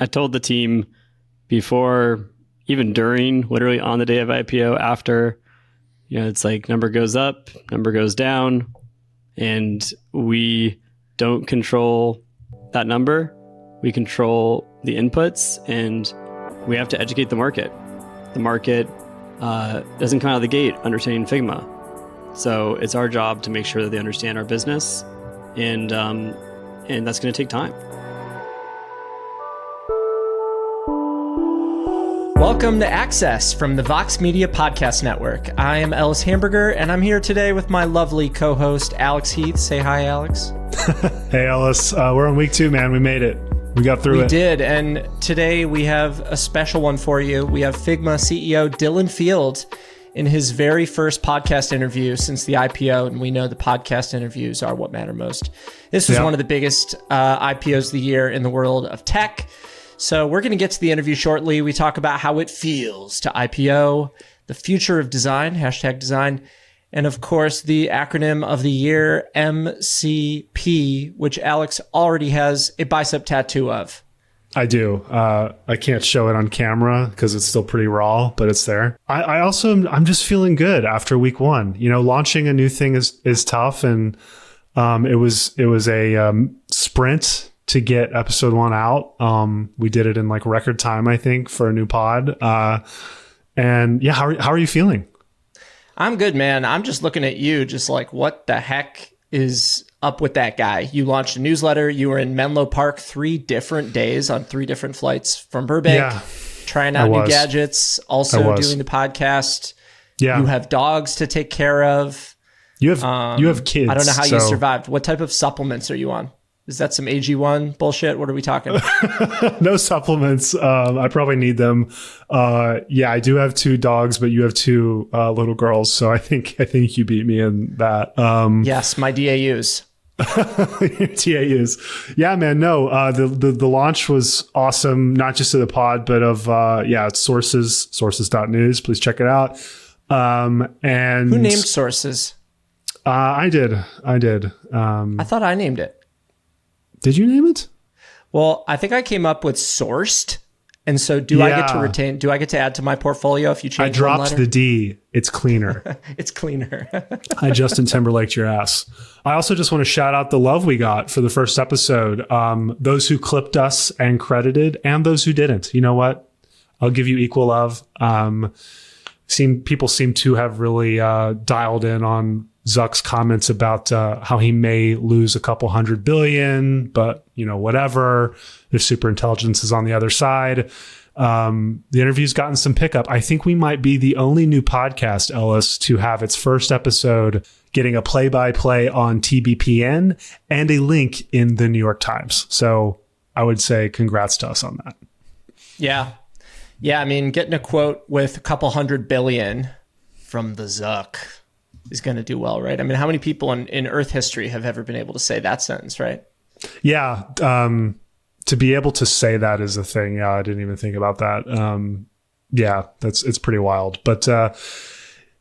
I told the team before, even during, literally on the day of IPO, after, it's like number goes up, number goes down, and we don't control that number. We control the inputs, and we have to educate the market. The market doesn't come out of the gate understanding Figma. So it's our job to make sure that they understand our business, and that's going to take time. Welcome to Access from the Vox Media Podcast Network. I am Ellis Hamburger, and I'm here today with my lovely co-host, Alex Heath. Say hi, Alex. Hey, Ellis. We're on week 2, man. We made it. We got through it. We did, and today we have a special one for you. We have Figma CEO Dylan Field in his very first podcast interview since the IPO, and we know the podcast interviews are what matter most. This was one of the biggest IPOs of the year in the world of tech. So we're going to get to the interview shortly. We talk about how it feels to IPO, the future of design, #design, and of course, the acronym of the year, MCP, which Alex already has a bicep tattoo of. I do. I can't show it on camera because it's still pretty raw, but it's there. I'm just feeling good after week 1. Launching a new thing is tough, and it was a sprint to get episode 1 out. We did it in like record time, I think, for a new pod. And yeah, how are you feeling? I'm good, man. I'm just looking at you, just like, what the heck is up with that guy? You launched a newsletter. You were in Menlo Park 3 different days on 3 different flights from Burbank, trying out new gadgets, also doing the podcast. Yeah. You have dogs to take care of. You have kids. I don't know how you survived. What type of supplements are you on? Is that some AG1 bullshit? What are we talking? No supplements. I probably need them. I do have 2 dogs, but you have 2 little girls. So I think you beat me in that. Yes, my DAUs. DAUs. Yeah, man. No, the launch was awesome. Not just of the pod, but of it's sources.news. Please check it out. And who named Sources? I did. I thought I named it. Did you name it? Well, I think I came up with sourced. And so do I get to add to my portfolio if you change I dropped the D. It's cleaner. It's cleaner. I Justin Timberlaked your ass. I also just want to shout out the love we got for the first episode. Those who clipped us and credited, and those who didn't. You know what? I'll give you equal love. People seem to have really dialed in on Zuck's comments about how he may lose a couple $100 billion, but whatever. If superintelligence is on the other side. The interview's gotten some pickup. I think we might be the only new podcast, Ellis, to have its first episode getting a play-by-play on TBPN and a link in the New York Times. So I would say congrats to us on that. Yeah. I mean, getting a quote with a couple $100 billion from the Zuck is going to do well, right? I mean, how many people in Earth history have ever been able to say that sentence, right? Yeah. To be able to say that is a thing. Yeah, I didn't even think about that. It's pretty wild. But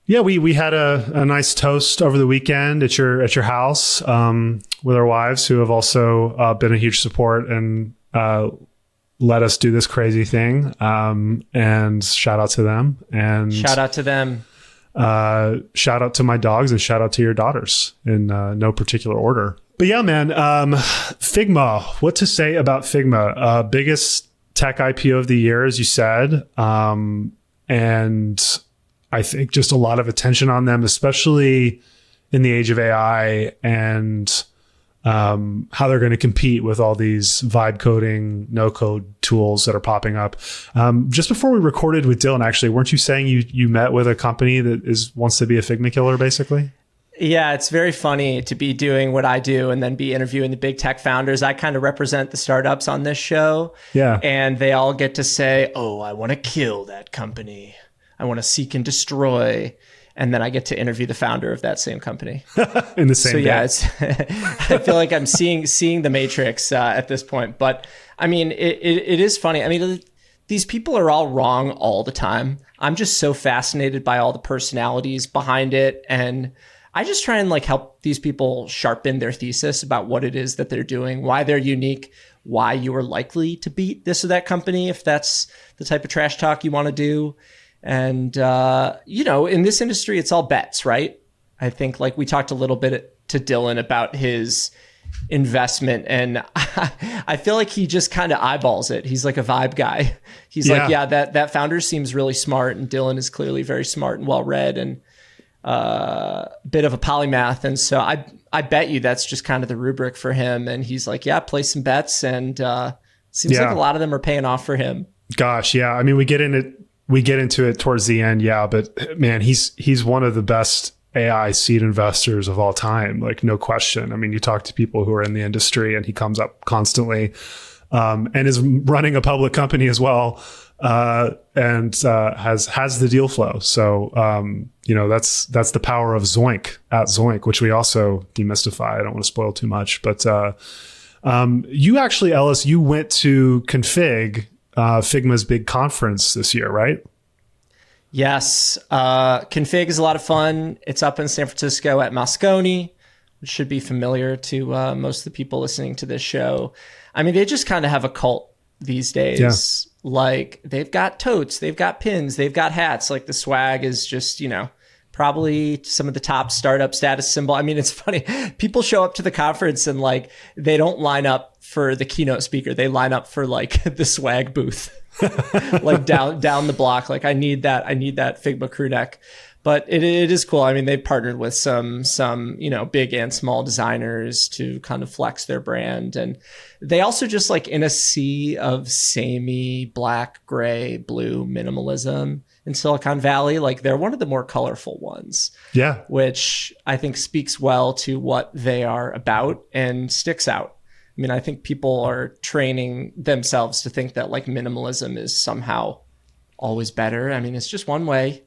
we had a nice toast over the weekend at your house with our wives, who have also been a huge support and let us do this crazy thing. And shout out to them. And shout out to them. Shout out to my dogs and shout out to your daughters in no particular order. But yeah, man, Figma, what to say about Figma? Biggest tech IPO of the year, as you said. And I think just a lot of attention on them, especially in the age of AI and how they're going to compete with all these vibe coding, no code tools that are popping up. Just before we recorded with Dylan, actually, weren't you saying you met with a company that wants to be a Figma killer, basically? Yeah, it's very funny to be doing what I do and then be interviewing the big tech founders. I kind of represent the startups on this show. Yeah. And they all get to say, oh, I want to kill that company. I want to seek and destroy. And then I get to interview the founder of that same company. In the same day. Yeah, I feel like I'm seeing the Matrix at this point. But I mean, it is funny. I mean, these people are all wrong all the time. I'm just so fascinated by all the personalities behind it. And I just try and help these people sharpen their thesis about what it is that they're doing, why they're unique, why you are likely to beat this or that company, if that's the type of trash talk you want to do. And, in this industry, it's all bets, right? I think like we talked a little bit to Dylan about his investment, and I feel like he just kind of eyeballs it. He's like a vibe guy. He's like, that founder seems really smart, and Dylan is clearly very smart and well-read and a bit of a polymath. And so I bet you that's just kind of the rubric for him. And he's like, yeah, play some bets, and seems like a lot of them are paying off for him. Gosh, yeah. I mean, we get into it towards the end, but man, he's one of the best AI seed investors of all time, like no question. I mean, you talk to people who are in the industry, and he comes up constantly, and is running a public company as well, and has the deal flow. So that's the power of zoink at Zoink, which we also demystify. I don't want to spoil too much, but you actually, Ellis, you went to Config, Figma's big conference this year, right? Yes. Config is a lot of fun. It's up in San Francisco at Moscone, which should be familiar to most of the people listening to this show. I mean, they just kind of have a cult these days. Yeah. Like, they've got totes, they've got pins, they've got hats. Like, the swag is just, probably some of the top startup status symbol. I mean, it's funny. People show up to the conference and like, they don't line up for the keynote speaker. They line up for like the swag booth. Like down the block. Like, I need that Figma crew neck. But it is cool. I mean, they've partnered with some big and small designers to kind of flex their brand. And they also just like in a sea of samey black, gray, blue minimalism in Silicon Valley, like they're one of the more colorful ones. Yeah. Which I think speaks well to what they are about and sticks out. I mean, I think people are training themselves to think that like minimalism is somehow always better. I mean, it's just one way.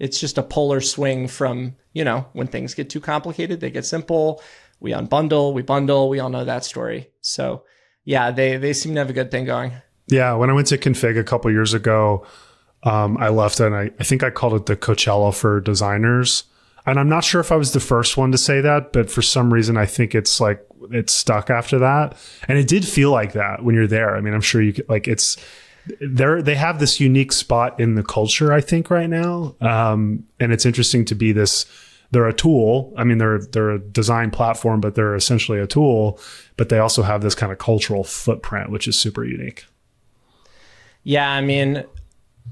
It's just a polar swing from, when things get too complicated, they get simple. We unbundle, we bundle. We all know that story. So yeah, they seem to have a good thing going. Yeah. When I went to Config a couple years ago, I left and I think I called it the Coachella for designers. And I'm not sure if I was the first one to say that, but for some reason, I think it's stuck after that. And it did feel like that when you're there. I mean, I'm sure you could, like, they have this unique spot in the culture, I think, right now. And it's interesting to be they're a tool. I mean, they're a design platform, but they're essentially a tool, but they also have this kind of cultural footprint, which is super unique. Yeah. I mean,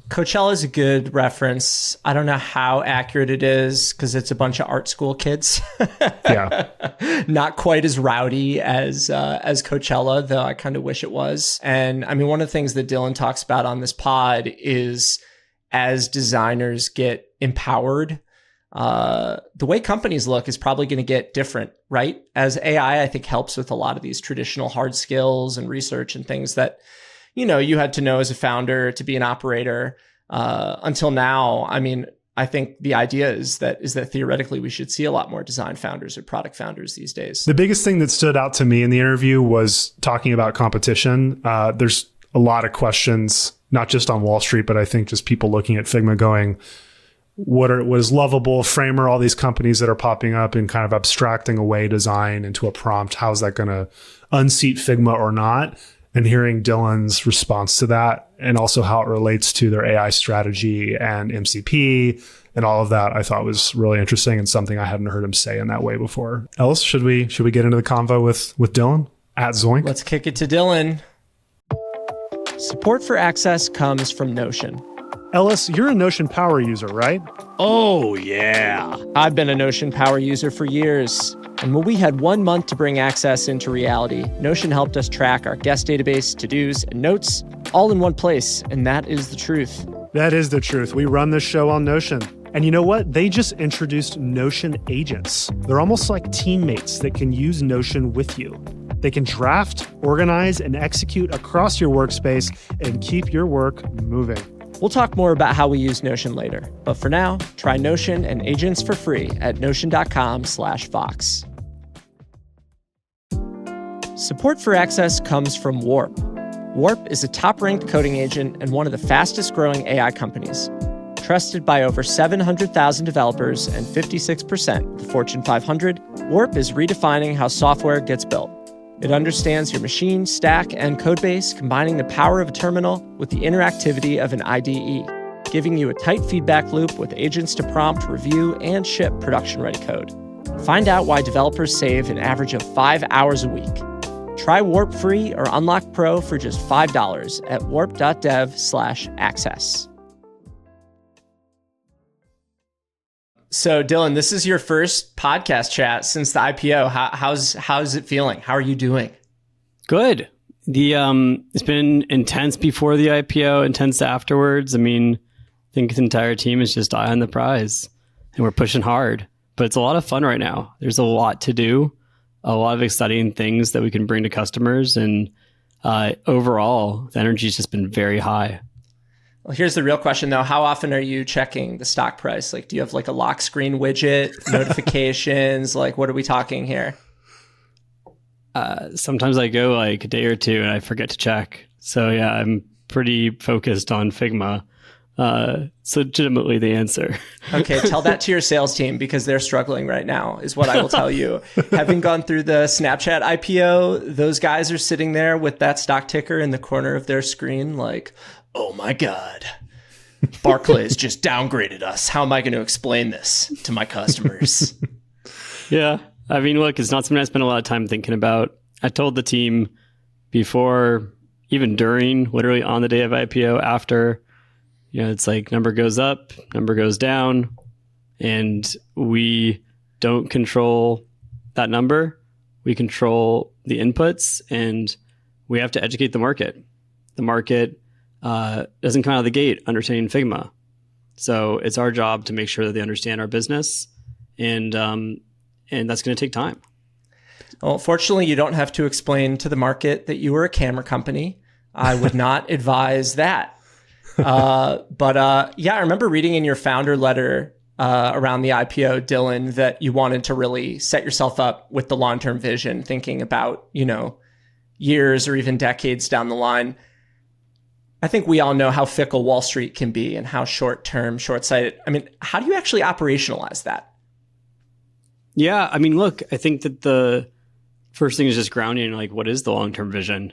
Coachella is a good reference. I don't know how accurate it is because it's a bunch of art school kids. Yeah. Not quite as rowdy as Coachella, though I kind of wish it was. And I mean, one of the things that Dylan talks about on this pod is as designers get empowered, the way companies look is probably going to get different, right? As AI, I think, helps with a lot of these traditional hard skills and research and things that you had to know as a founder to be an operator. Until now, I mean, I think the idea is that theoretically we should see a lot more design founders or product founders these days. The biggest thing that stood out to me in the interview was talking about competition. There's a lot of questions, not just on Wall Street, but I think just people looking at Figma going, what is Lovable, Framer, all these companies that are popping up and kind of abstracting away design into a prompt. How's that going to unseat Figma or not? And hearing Dylan's response to that, and also how it relates to their AI strategy and MCP and all of that, I thought was really interesting and something I hadn't heard him say in that way before. Ellis, should we get into the convo with Dylan at Zoink? Let's kick it to Dylan. Support for Access comes from Notion. Ellis, you're a Notion Power user, right? Oh, yeah. I've been a Notion Power user for years. And when we had 1 month to bring Access into reality, Notion helped us track our guest database, to-dos, and notes all in one place. And that is the truth. That is the truth. We run this show on Notion. And you know what? They just introduced Notion agents. They're almost like teammates that can use Notion with you. They can draft, organize, and execute across your workspace and keep your work moving. We'll talk more about how we use Notion later. But for now, try Notion and agents for free at notion.com/Vox. Support for Access comes from Warp. Warp is a top-ranked coding agent and one of the fastest-growing AI companies. Trusted by over 700,000 developers and 56% of the Fortune 500, Warp is redefining how software gets built. It understands your machine, stack, and codebase, combining the power of a terminal with the interactivity of an IDE, giving you a tight feedback loop with agents to prompt, review, and ship production-ready code. Find out why developers save an average of 5 hours a week. Try Warp free or Unlock Pro for just $5 at warp.dev/access. So, Dylan, this is your first podcast chat since the IPO. How's it feeling? How are you doing? Good. It's been intense before the IPO, intense afterwards. I mean, I think the entire team is just eye on the prize, and we're pushing hard. But it's a lot of fun right now. There's a lot to do, a lot of exciting things that we can bring to customers, and overall, the energy's just been very high. Well, here's the real question, though. How often are you checking the stock price? Like, do you have like a lock screen widget, notifications? Like, what are we talking here? Sometimes I go like a day or two and I forget to check. So yeah, I'm pretty focused on Figma. It's legitimately the answer. Okay, tell that to your sales team because they're struggling right now, is what I will tell you. Having gone through the Snapchat IPO, those guys are sitting there with that stock ticker in the corner of their screen like, oh my God, Barclays just downgraded us. How am I going to explain this to my customers? Yeah. I mean, look, it's not something I spend a lot of time thinking about. I told the team before, even during, literally on the day of IPO, after, it's like number goes up, number goes down, and we don't control that number. We control the inputs, and we have to educate the market. The market doesn't come out of the gate understanding Figma. So it's our job to make sure that they understand our business, and that's going to take time. Well, fortunately, you don't have to explain to the market that you were a camera company. I would not advise that. But I remember reading in your founder letter around the IPO, Dylan, that you wanted to really set yourself up with the long-term vision, thinking about, years or even decades down the line. I think we all know how fickle Wall Street can be and how short-term, short-sighted. I mean, how do you actually operationalize that? Yeah, I mean, look, I think that the first thing is just grounding, like, what is the long-term vision?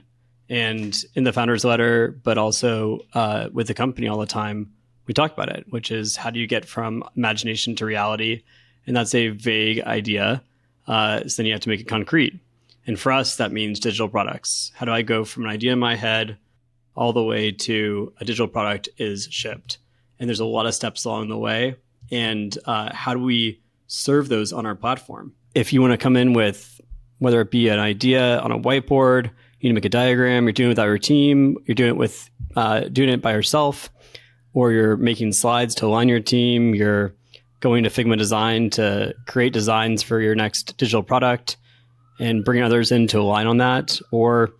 And in the founder's letter, but also with the company all the time, we talk about it, which is how do you get from imagination to reality? And that's a vague idea. So then you have to make it concrete. And for us, that means digital products. How do I go from an idea in my head all the way to a digital product is shipped? And there's a lot of steps along the way. And how do we serve those on our platform? If you want to come in with, whether it be an idea on a whiteboard, you need to make a diagram, you're doing it without your team, you're doing it with doing it by yourself, or you're making slides to align your team, you're going to Figma Design to create designs for your next digital product and bringing others in to align on that, or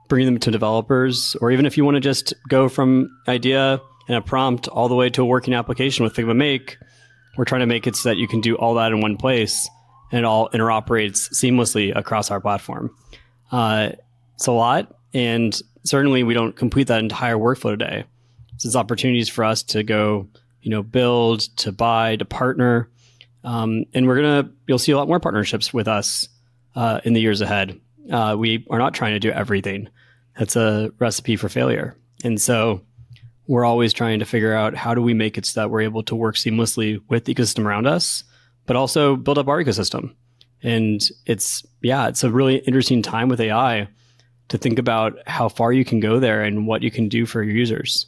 bringing them to developers, or even if you want to just go from idea and a prompt all the way to a working application with Figma Make, we're trying to make it so that you can do all that in one place and it all interoperates seamlessly across our platform. It's a lot, and certainly we don't complete that entire workflow today. So it's opportunities for us to go, build, to buy, to partner, and you'll see a lot more partnerships with us in the years ahead. We are not trying to do everything. That's a recipe for failure. And so we're always trying to figure out how do we make it so that we're able to work seamlessly with the ecosystem around us, but also build up our ecosystem. And it's a really interesting time with AI to think about how far you can go there and what you can do for your users.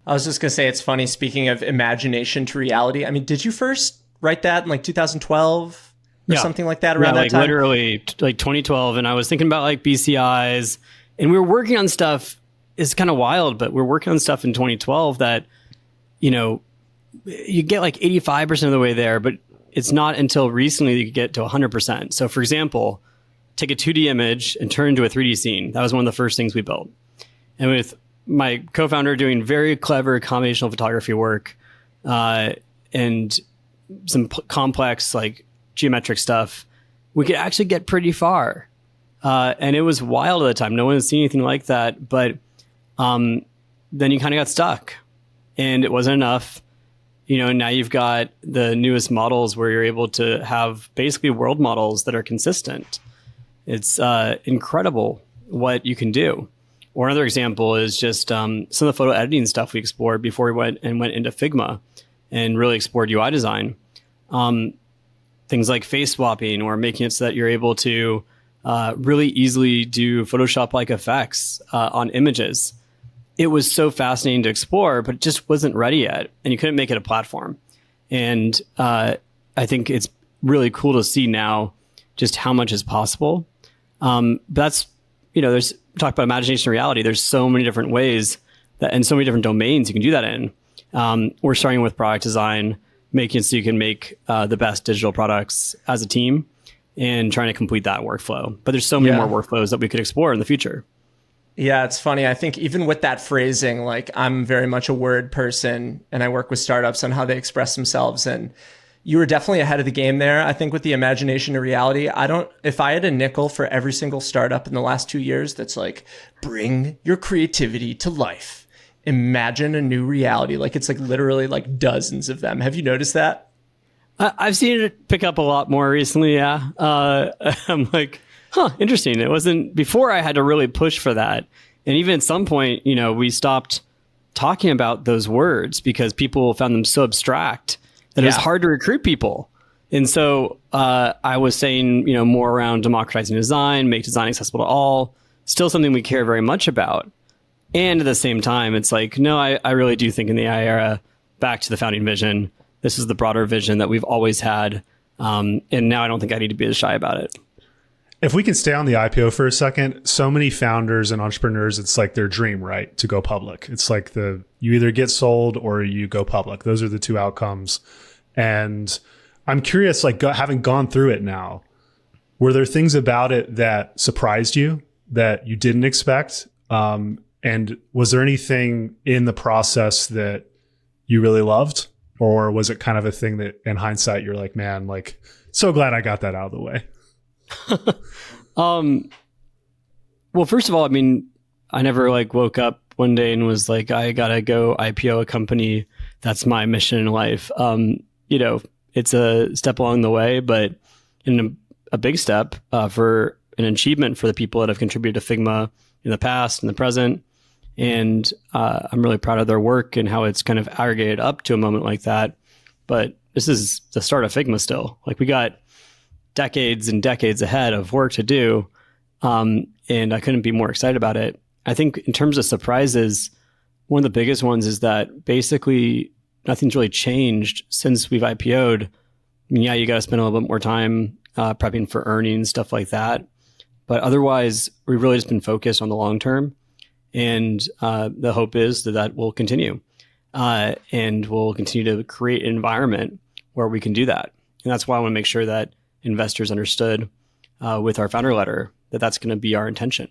I was just going to say, it's funny, speaking of imagination to reality. I mean, did you first write that in like 2012 or something like that around that time? Literally like 2012. And I was thinking about like BCIs, and we were working on stuff. It's kind of wild, but we're working on stuff in 2012 that, you get like 85% of the way there, but it's not until recently that you get to 100%. So for example, take a 2D image and turn it into a 3D scene. That was one of the first things we built. And with my co-founder doing very clever combinational photography work and some complex like geometric stuff, we could actually get pretty far. And it was wild at the time. No one had seen anything like that. But then you kind of got stuck and it wasn't enough. Now you've got the newest models where you're able to have basically world models that are consistent. It's incredible what you can do. Or another example is just some of the photo editing stuff we explored before we went into Figma and really explored UI design. Things like face swapping or making it so that you're able to really easily do Photoshop-like effects on images. It was so fascinating to explore, but it just wasn't ready yet, and you couldn't make it a platform. And I think it's really cool to see now just how much is possible. But that's, there's talk about imagination and reality. There's so many different ways that, and so many different domains you can do that in. We're starting with product design, making it so you can make the best digital products as a team and trying to complete that workflow. But there's so many more workflows that we could explore in the future. Yeah, it's funny. I think even with that phrasing, like I'm very much a word person and I work with startups on how they express themselves. And you were definitely ahead of the game there. I think with the imagination and reality, if I had a nickel for every single startup in the last 2 years that's like, bring your creativity to life, imagine a new reality. Like it's like literally like dozens of them. Have you noticed that? I've seen it pick up a lot more recently. Yeah. I'm like, interesting. It wasn't before I had to really push for that. And even at some point, we stopped talking about those words because people found them so abstract that it was hard to recruit people. And so I was saying, more around democratizing design, make design accessible to all, still something we care very much about. And at the same time, it's like, no, I really do think in the AI era, back to the founding vision, this is the broader vision that we've always had. And now I don't think I need to be as shy about it. If we can stay on the IPO for a second, so many founders and entrepreneurs, it's like their dream, right? To go public. It's like you either get sold or you go public. Those are the two outcomes. And I'm curious, like having gone through it now, were there things about it that surprised you that you didn't expect? And was there anything in the process that you really loved? Or was it kind of a thing that in hindsight, you're like, man, like, so glad I got that out of the way? Well, first of all, I mean, I never like woke up one day and was like, I gotta go IPO a company. That's my mission in life. It's a step along the way, but in a big step for an achievement for the people that have contributed to Figma in the past and the present. And I'm really proud of their work and how it's kind of aggregated up to a moment like that. But this is the start of Figma still. Like we got decades and decades ahead of work to do. And I couldn't be more excited about it. I think in terms of surprises, one of the biggest ones is that basically nothing's really changed since we've IPO'd. I mean, yeah, you got to spend a little bit more time prepping for earnings, stuff like that. But otherwise, we've really just been focused on the long term. And the hope is that will continue. And we'll continue to create an environment where we can do that. And that's why I want to make sure that investors understood with our founder letter that that's going to be our intention.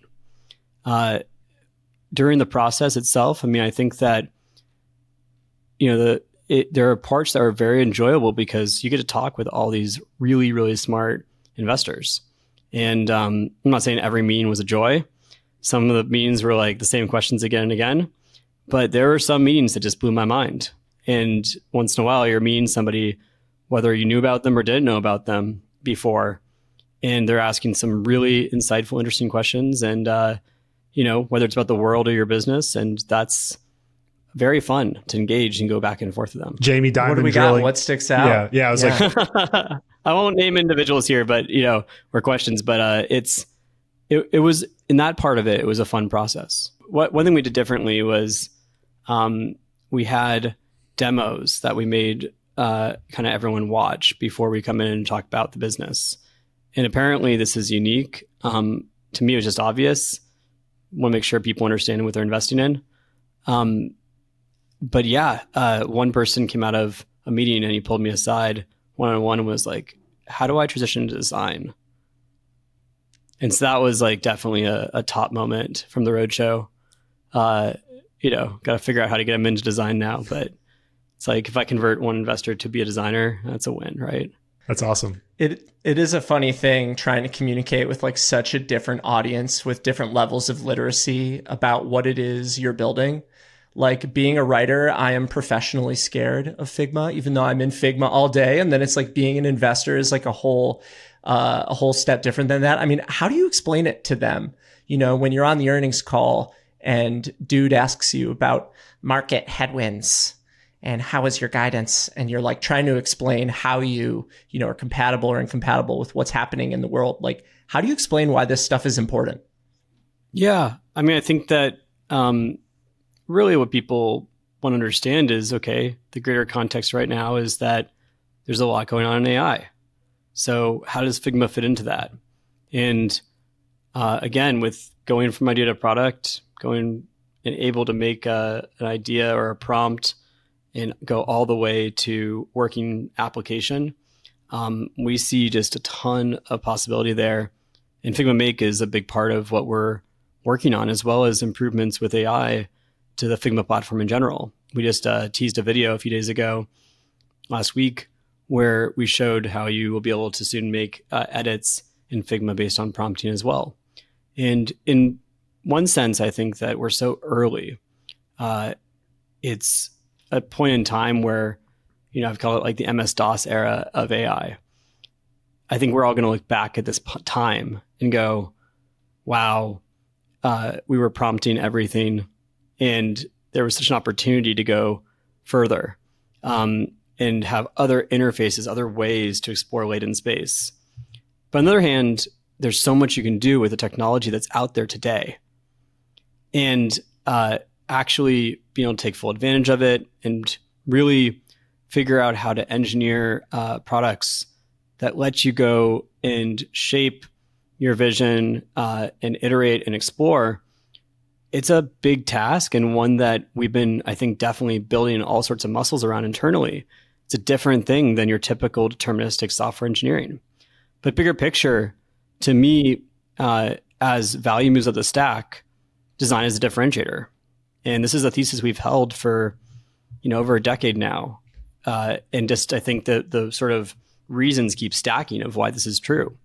During the process itself, I mean, I think that, there are parts that are very enjoyable because you get to talk with all these really, really smart investors. And I'm not saying every meeting was a joy. Some of the meetings were like the same questions again and again, but there were some meetings that just blew my mind. And once in a while, you're meeting somebody, whether you knew about them or didn't know about them before, and they're asking some really insightful, interesting questions. And, whether it's about the world or your business, and that's very fun to engage and go back and forth with them. Jamie Dimon What do we drilling. got? What sticks out? Yeah. I was like, I won't name individuals here, but or questions. But it was in that part of it. It was a fun process. One thing we did differently was we had demos that we made kind of everyone watch before we come in and talk about the business. And apparently this is unique. To me, it was just obvious. Want to make sure people understand what they're investing in. But yeah, one person came out of a meeting and he pulled me aside one-on-one and was like, how do I transition to design? And so that was like definitely a top moment from the roadshow. Got to figure out how to get them into design now. But it's like, if I convert one investor to be a designer, that's a win, right? that's awesome. It is a funny thing trying to communicate with like such a different audience with different levels of literacy about what it is you're building. Like being a writer, I am professionally scared of Figma, even though I'm in Figma all day. And then it's like being an investor is like a whole a whole step different than that. I mean, how do you explain it to them? When you're on the earnings call and dude asks you about market headwinds and how is your guidance, and you're like trying to explain how you are compatible or incompatible with what's happening in the world. Like, how do you explain why this stuff is important? Yeah. I mean, I think that really what people want to understand is, okay, the greater context right now is that there's a lot going on in AI. So how does Figma fit into that? And again, with going from idea to product, going and able to make an idea or a prompt and go all the way to working application, we see just a ton of possibility there. And Figma Make is a big part of what we're working on, as well as improvements with AI to the Figma platform in general. We just teased a video a few days ago, last week, where we showed how you will be able to soon make edits in Figma based on prompting as well. And in one sense, I think that we're so early. It's a point in time where, I've called it like the MS-DOS era of AI. I think we're all going to look back at this time and go, wow, we were prompting everything and there was such an opportunity to go further and have other interfaces, other ways to explore latent space. But on the other hand, there's so much you can do with the technology that's out there today. And actually being able to take full advantage of it and really figure out how to engineer products that let you go and shape your vision and iterate and explore. It's a big task, and one that we've been, I think, definitely building all sorts of muscles around internally. It's a different thing than your typical deterministic software engineering. But bigger picture, to me, as value moves up the stack, design is a differentiator. And this is a thesis we've held for, over a decade now. And just, I think that the sort of reasons keep stacking of why this is true.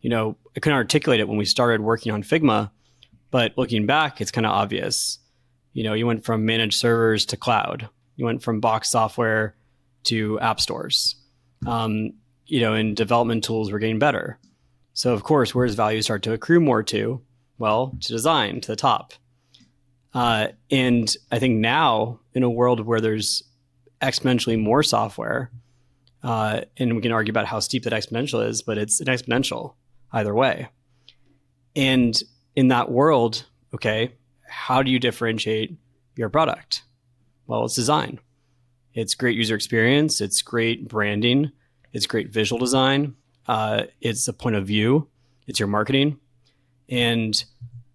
I couldn't articulate it when we started working on Figma, but looking back, it's kind of obvious. You went from managed servers to cloud. You went from box software to app stores. And development tools were getting better. So of course, where does value start to accrue more to? Well, to design, to the top. And I think now, in a world where there's exponentially more software, and we can argue about how steep that exponential is, but it's an exponential either way. And in that world, okay, how do you differentiate your product? Well, it's design. It's great user experience. It's great branding. It's great visual design. It's a point of view. It's your marketing. And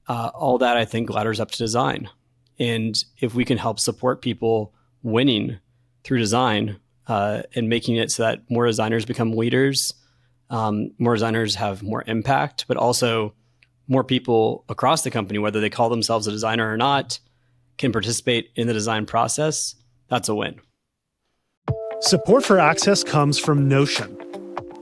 all that, I think, ladders up to design. And if we can help support people winning through design and making it so that more designers become leaders, more designers have more impact, but also more people across the company, whether they call themselves a designer or not, can participate in the design process, that's a win. Support for Access comes from Notion.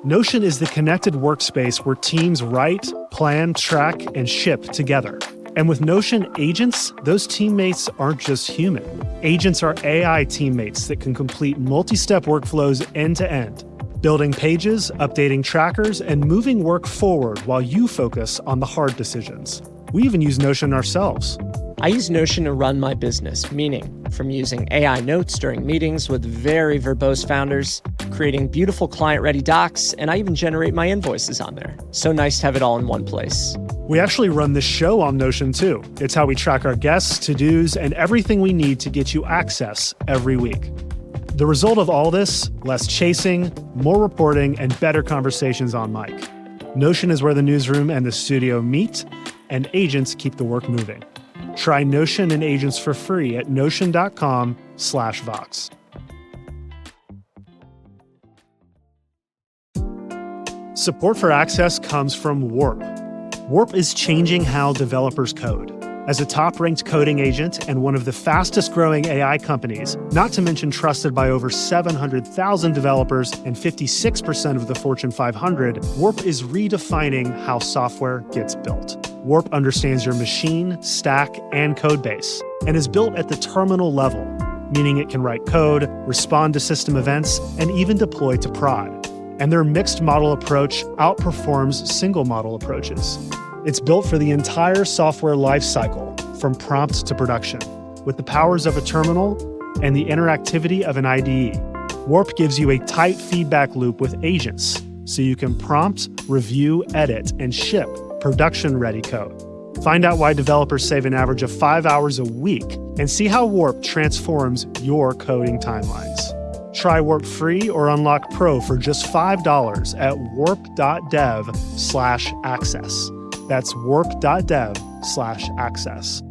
Notion is the connected workspace where teams write, plan, track, and ship together. And with Notion agents, those teammates aren't just human. Agents are AI teammates that can complete multi-step workflows end to end, building pages, updating trackers, and moving work forward while you focus on the hard decisions. We even use Notion ourselves. I use Notion to run my business, meaning from using AI notes during meetings with very verbose founders, creating beautiful client-ready docs, and I even generate my invoices on there. So nice to have it all in one place. We actually run this show on Notion too. It's how we track our guests, to-dos, and everything we need to get you access every week. The result of all this, less chasing, more reporting, and better conversations on mic. Notion is where the newsroom and the studio meet, and agents keep the work moving. Try Notion and agents for free at notion.com/Vox. Support for Access comes from Warp. Warp is changing how developers code. As a top-ranked coding agent and one of the fastest-growing AI companies, not to mention trusted by over 700,000 developers and 56% of the Fortune 500, Warp is redefining how software gets built. Warp understands your machine, stack, and code base, and is built at the terminal level, meaning it can write code, respond to system events, and even deploy to prod. and their mixed model approach outperforms single model approaches. It's built for the entire software lifecycle, from prompt to production, with the powers of a terminal and the interactivity of an IDE. Warp gives you a tight feedback loop with agents, so you can prompt, review, edit, and ship production-ready code. Find out why developers save an average of 5 hours a week and see how Warp transforms your coding timelines. Try Warp free or unlock Pro for just $5 at warp.dev/access. That's warp.dev/access.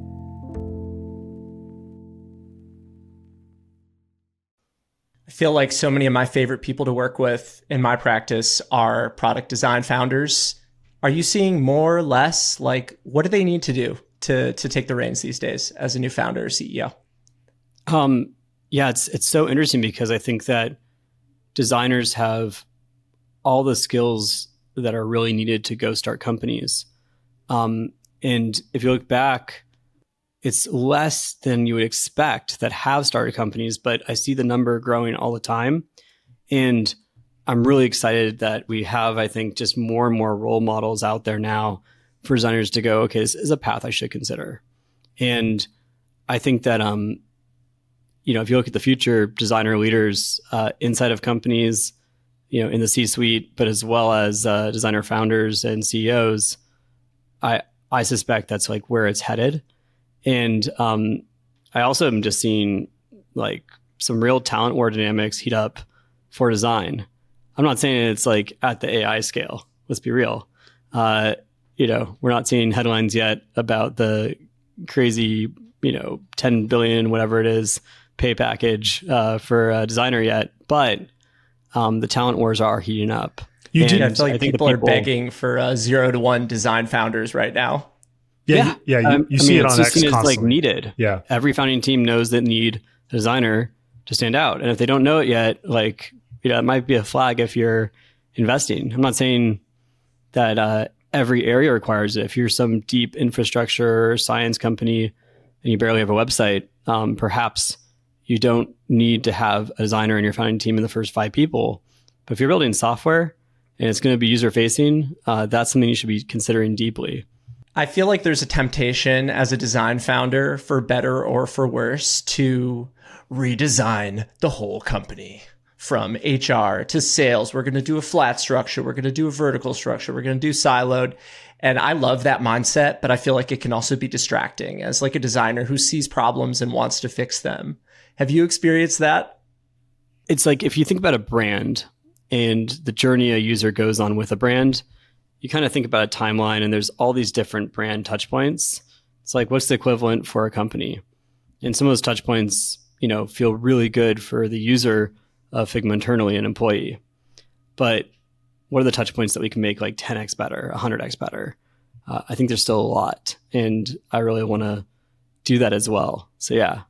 I feel like so many of my favorite people to work with in my practice are product design founders. Are you seeing more, less? Like, what do they need to do to take the reins these days as a new founder or CEO? Yeah, it's so interesting because I think that designers have all the skills that are really needed to go start companies. And if you look back, it's less than you would expect that have started companies, but I see the number growing all the time. And I'm really excited that we have, I think, just more and more role models out there now for designers to go, okay, this is a path I should consider. And I think that, if you look at the future designer leaders inside of companies, in the C-suite, but as well as designer founders and CEOs, I suspect that's like where it's headed. And I also am just seeing like some real talent war dynamics heat up for design. I'm not saying it's like at the AI scale. Let's be real. We're not seeing headlines yet about the crazy, 10 billion, whatever it is, pay package for a designer yet. But the talent wars are heating up. I feel like people are begging for 0 to 1 design founders right now. You see it on X constantly. It's like needed. Yeah. Every founding team knows that need a designer to stand out. And if they don't know it yet, it might be a flag if you're investing. I'm not saying that every area requires it. If you're some deep infrastructure or science company and you barely have a website, perhaps you don't need to have a designer in your founding team in the first 5 people. But if you're building software and it's going to be user facing, that's something you should be considering deeply. I feel like there's a temptation as a design founder, for better or for worse, to redesign the whole company. From HR to sales, we're going to do a flat structure. We're going to do a vertical structure. We're going to do siloed. And I love that mindset, but I feel like it can also be distracting as like a designer who sees problems and wants to fix them. Have you experienced that? It's like if you think about a brand and the journey a user goes on with a brand, you kind of think about a timeline and there's all these different brand touch points. It's like, what's the equivalent for a company? And some of those touch points, feel really good for the user of Figma internally, an employee. But what are the touch points that we can make like 10x better, 100x better? I think there's still a lot. And I really want to do that as well. So yeah.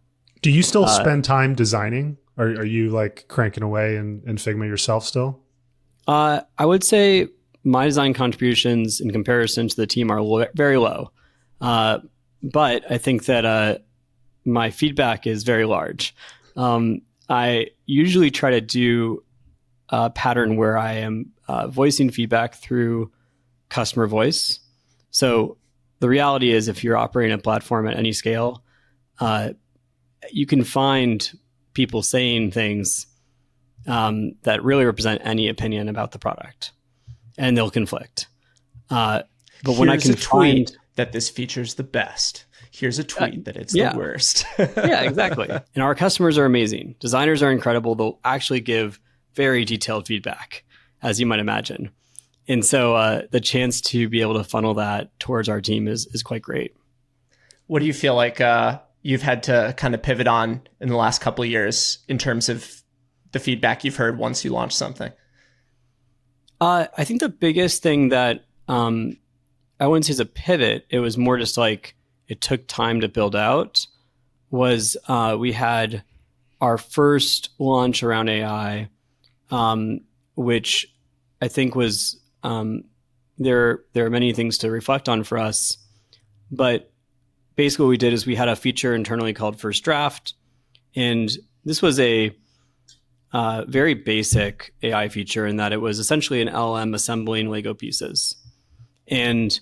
Do you still spend time designing? Are you like cranking away in Figma yourself still? I would say my design contributions in comparison to the team are very low. But I think that my feedback is very large. I usually try to do a pattern where I am voicing feedback through customer voice. So the reality is if you're operating a platform at any scale, you can find people saying things that really represent any opinion about the product, and they'll conflict. But when I can find that this feature's the best, here's a tweet that it's the worst. Yeah, exactly. And our customers are amazing. Designers are incredible. They'll actually give very detailed feedback, as you might imagine. And so the chance to be able to funnel that towards our team is quite great. What do you feel like you've had to kind of pivot on in the last couple of years in terms of the feedback you've heard once you launch something? I think the biggest thing that I wouldn't say is a pivot, it was more just like it took time to build out, was we had our first launch around AI, which I think was, there are many things to reflect on for us, but basically what we did is we had a feature internally called First Draft, and this was a very basic AI feature in that it was essentially an LLM assembling Lego pieces. And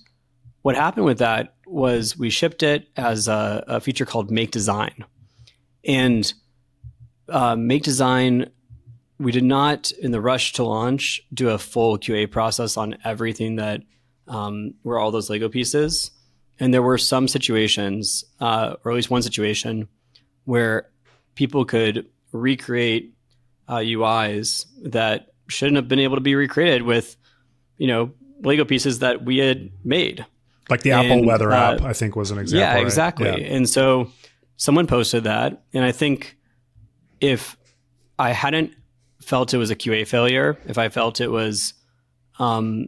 what happened with that was we shipped it as a feature called Make Design. And Make Design, we did not, in the rush to launch, do a full QA process on everything that were all those Lego pieces. And there were some situations, or at least one situation, where people could recreate UIs that shouldn't have been able to be recreated with, Lego pieces that we had made. Like the Apple Weather app, I think, was an example. Yeah, right? exactly. Yeah. And so someone posted that. And I think if I hadn't felt it was a QA failure, if I felt it was, a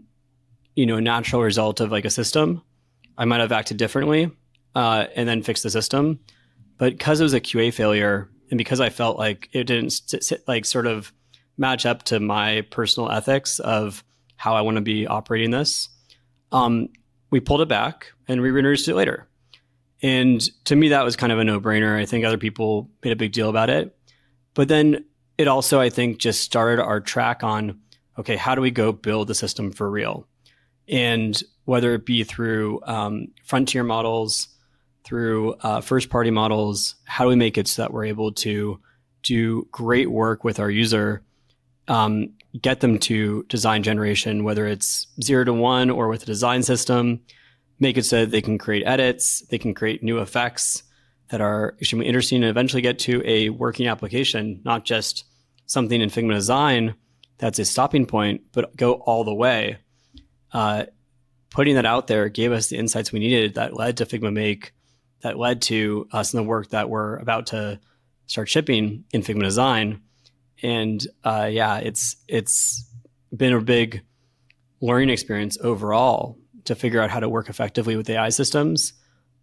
natural result of like a system, I might have acted differently and then fixed the system. But because it was a QA failure, and because I felt like it didn't sort of match up to my personal ethics of how I want to be operating this, we pulled it back and we reintroduced it later. And to me, that was kind of a no-brainer. I think other people made a big deal about it. But then it also, I think, just started our track on, okay, how do we go build the system for real? And whether it be through frontier models, through first-party models, how do we make it so that we're able to do great work with our user, get them to design generation, whether it's 0 to 1 or with a design system, make it so that they can create edits, they can create new effects that are extremely interesting, and eventually get to a working application, not just something in Figma Design that's a stopping point, but go all the way. Putting that out there gave us the insights we needed that led to Figma Make, that led to us in the work that we're about to start shipping in Figma Design. And it's been a big learning experience overall to figure out how to work effectively with AI systems,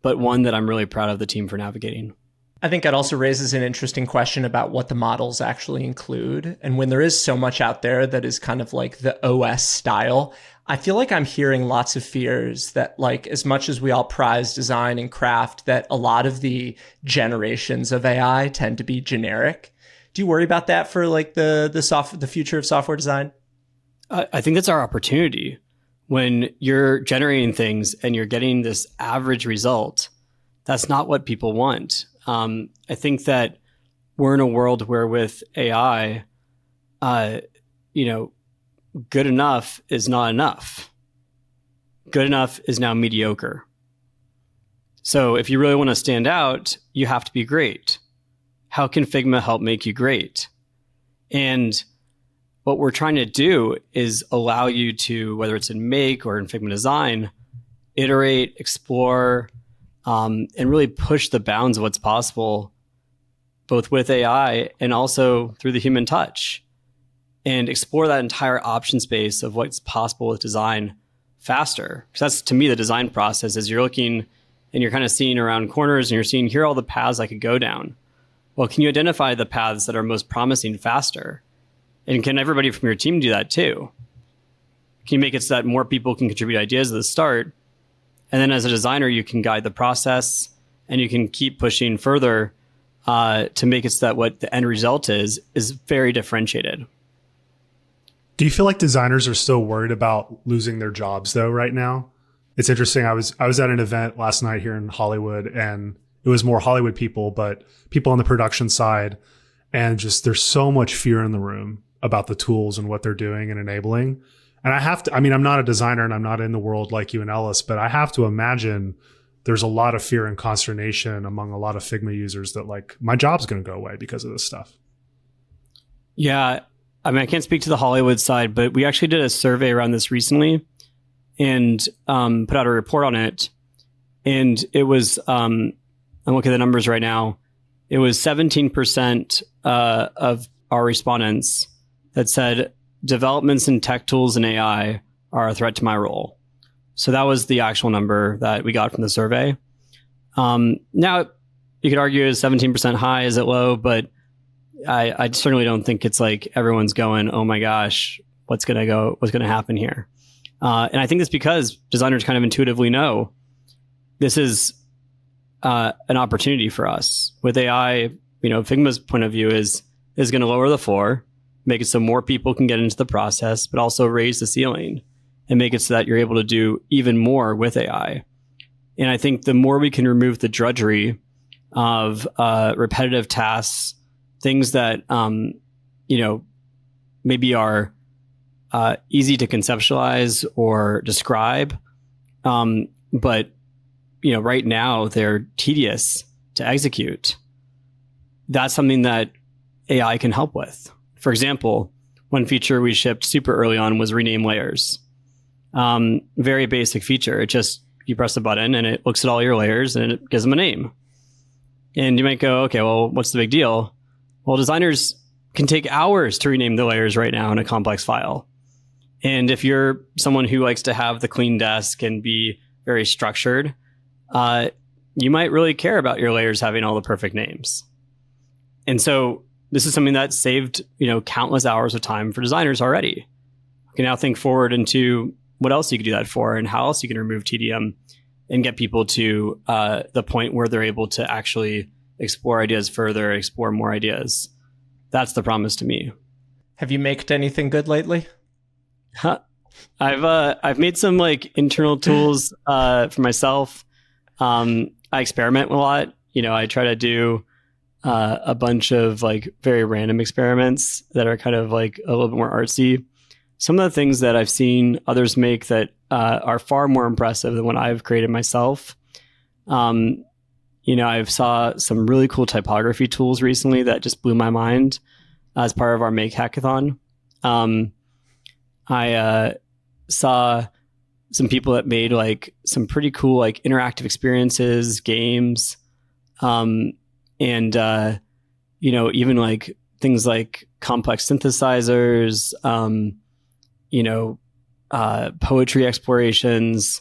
but one that I'm really proud of the team for navigating. I think that also raises an interesting question about what the models actually include. And when there is so much out there that is kind of like the OS style, I feel like I'm hearing lots of fears that, like, as much as we all prize design and craft, that a lot of the generations of AI tend to be generic. Do you worry about that for like the future of software design? I think that's our opportunity. When you're generating things and you're getting this average result, that's not what people want. I think that we're in a world where with AI, good enough is not enough. Good enough is now mediocre. So if you really want to stand out, you have to be great. How can Figma help make you great? And what we're trying to do is allow you to, whether it's in Make or in Figma Design, iterate, explore, and really push the bounds of what's possible, both with AI and also through the human touch, and explore that entire option space of what's possible with design faster. Because that's, to me, the design process is you're looking and you're kind of seeing around corners and you're seeing, here are all the paths I could go down. Well, can you identify the paths that are most promising faster? And can everybody from your team do that too? Can you make it so that more people can contribute ideas at the start? And then as a designer, you can guide the process and you can keep pushing further to make it so that what the end result is very differentiated. Do you feel like designers are still worried about losing their jobs though right now? It's interesting. I was at an event last night here in Hollywood, and it was more Hollywood people, but people on the production side, and just there's so much fear in the room about the tools and what they're doing and enabling. And I'm not a designer and I'm not in the world like you and Ellis, but I have to imagine there's a lot of fear and consternation among a lot of Figma users that, like, my job's going to go away because of this stuff. Yeah. I mean, I can't speak to the Hollywood side, but we actually did a survey around this recently and put out a report on it. And it was, I'm looking at the numbers right now. It was 17% of our respondents that said developments in tech tools and AI are a threat to my role. So that was the actual number that we got from the survey. Now, you could argue, is 17% high? Is it low? But I certainly don't think it's like everyone's going, oh my gosh, what's going to happen here? And I think it's because designers kind of intuitively know this is an opportunity for us. With AI, Figma's point of view is going to lower the floor. make it so more people can get into the process, but also raise the ceiling and make it so that you're able to do even more with AI. And I think the more we can remove the drudgery of repetitive tasks, things that maybe are easy to conceptualize or describe, but right now they're tedious to execute. That's something that AI can help with. For example, one feature we shipped super early on was rename layers. Very basic feature. It just, you press a button and it looks at all your layers and it gives them a name. And you might go, okay, well, what's the big deal? Well, designers can take hours to rename the layers right now in a complex file. And if you're someone who likes to have the clean desk and be very structured, you might really care about your layers having all the perfect names. And so this is something that saved, countless hours of time for designers already. You can now think forward into what else you could do that for and how else you can remove TDM and get people to the point where they're able to actually explore ideas further, explore more ideas. That's the promise to me. Have you made anything good lately? I've made some internal tools for myself. I experiment a lot. I try to do a bunch of very random experiments that are kind of a little bit more artsy. Some of the things that I've seen others make that are far more impressive than what I've created myself. I've saw some really cool typography tools recently that just blew my mind as part of our Make Hackathon. I saw some people that made some pretty cool interactive experiences, games, and even things like complex synthesizers, poetry explorations.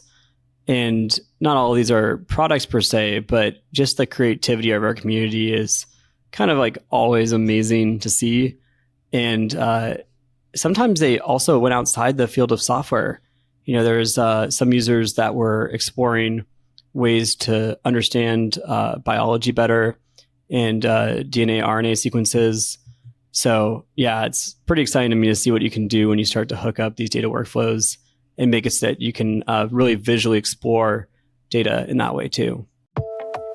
And not all of these are products per se, but just the creativity of our community is kind of always amazing to see. And sometimes they also went outside the field of software. There's some users that were exploring ways to understand biology better and DNA, RNA sequences. So yeah, it's pretty exciting to me to see what you can do when you start to hook up these data workflows and make it so that you can really visually explore data in that way too.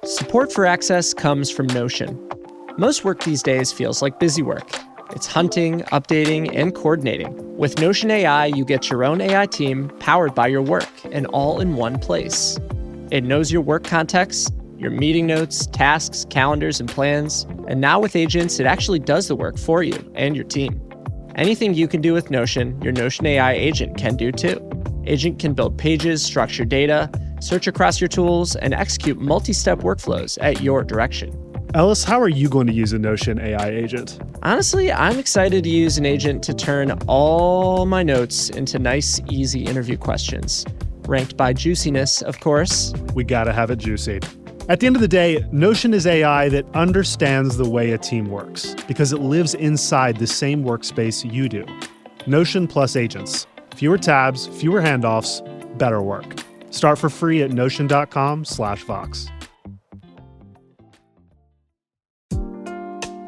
Support for Access comes from Notion. Most work these days feels like busy work. It's hunting, updating, and coordinating. With Notion AI, you get your own AI team powered by your work and all in one place. It knows your work context, your meeting notes, tasks, calendars, and plans. And now with agents, it actually does the work for you and your team. Anything you can do with Notion, your Notion AI agent can do too. Agent can build pages, structure data, search across your tools, and execute multi-step workflows at your direction. Ellis, how are you going to use a Notion AI agent? Honestly, I'm excited to use an agent to turn all my notes into nice, easy interview questions. Ranked by juiciness, of course. We gotta have it juicy. At the end of the day, Notion is AI that understands the way a team works because it lives inside the same workspace you do. Notion plus agents. Fewer tabs, fewer handoffs, better work. Start for free at notion.com/Vox.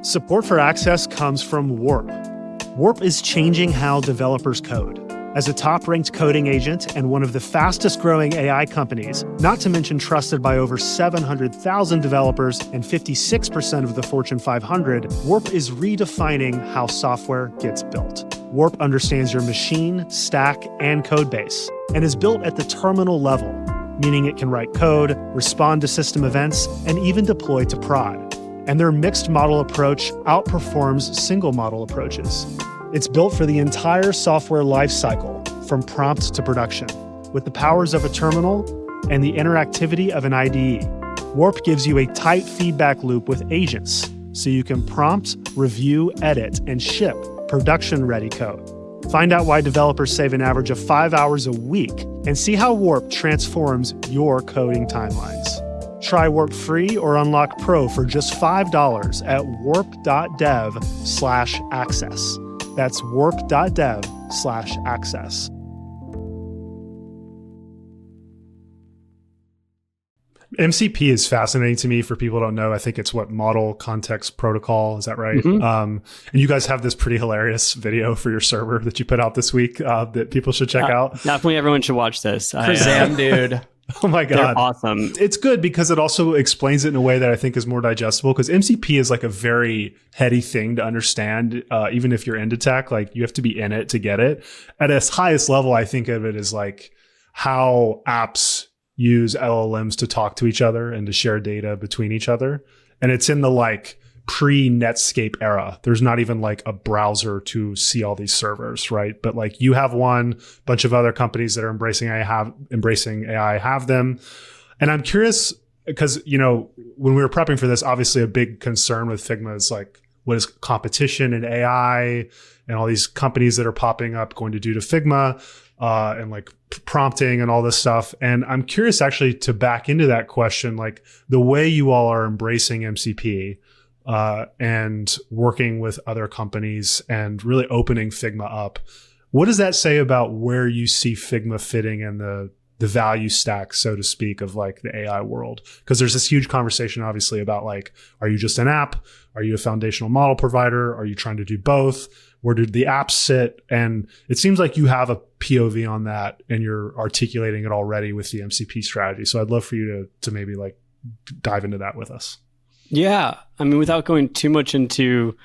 Support for Access comes from Warp. Warp is changing how developers code. As a top-ranked coding agent and one of the fastest-growing AI companies, not to mention trusted by over 700,000 developers and 56% of the Fortune 500, Warp is redefining how software gets built. Warp understands your machine, stack, and code base, and is built at the terminal level, meaning it can write code, respond to system events, and even deploy to prod. And their mixed model approach outperforms single model approaches. It's built for the entire software lifecycle, from prompt to production, with the powers of a terminal and the interactivity of an IDE. Warp gives you a tight feedback loop with agents, so you can prompt, review, edit, and ship production-ready code. Find out why developers save an average of 5 hours a week, and see how Warp transforms your coding timelines. Try Warp free or unlock Pro for just $5 at warp.dev/access. That's warp.dev/access. MCP is fascinating to me. For people who don't know, I think it's what Model Context Protocol. Is that right? And you guys have this pretty hilarious video for your server that you put out this week that people should check out. Definitely everyone should watch this. Kazam, dude. Oh my God. They're awesome. It's good because it also explains it in a way that I think is more digestible, because MCP is like a very heady thing to understand. Even if you're into tech, like you have to be in it to get it. At its highest level, I think of it as like how apps use LLMs to talk to each other and to share data between each other. And it's in the like pre-Netscape era. There's not even like a browser to see all these servers, right? But like you have one, bunch of other companies that are embracing AI have them. And I'm curious because, you know, when we were prepping for this, obviously a big concern with Figma is like, what is competition in AI and all these companies that are popping up going to do to Figma and like prompting and all this stuff. And I'm curious actually to back into that question, like the way you all are embracing MCP and working with other companies and really opening Figma up. What does that say about where you see Figma fitting in the value stack, so to speak, of like the AI world? Because there's this huge conversation, obviously, about like, are you just an app? Are you a foundational model provider? Are you trying to do both? Where do the apps sit? And it seems like you have a POV on that and you're articulating it already with the MCP strategy. So I'd love for you to maybe like dive into that with us. Yeah. I mean, without going too much into,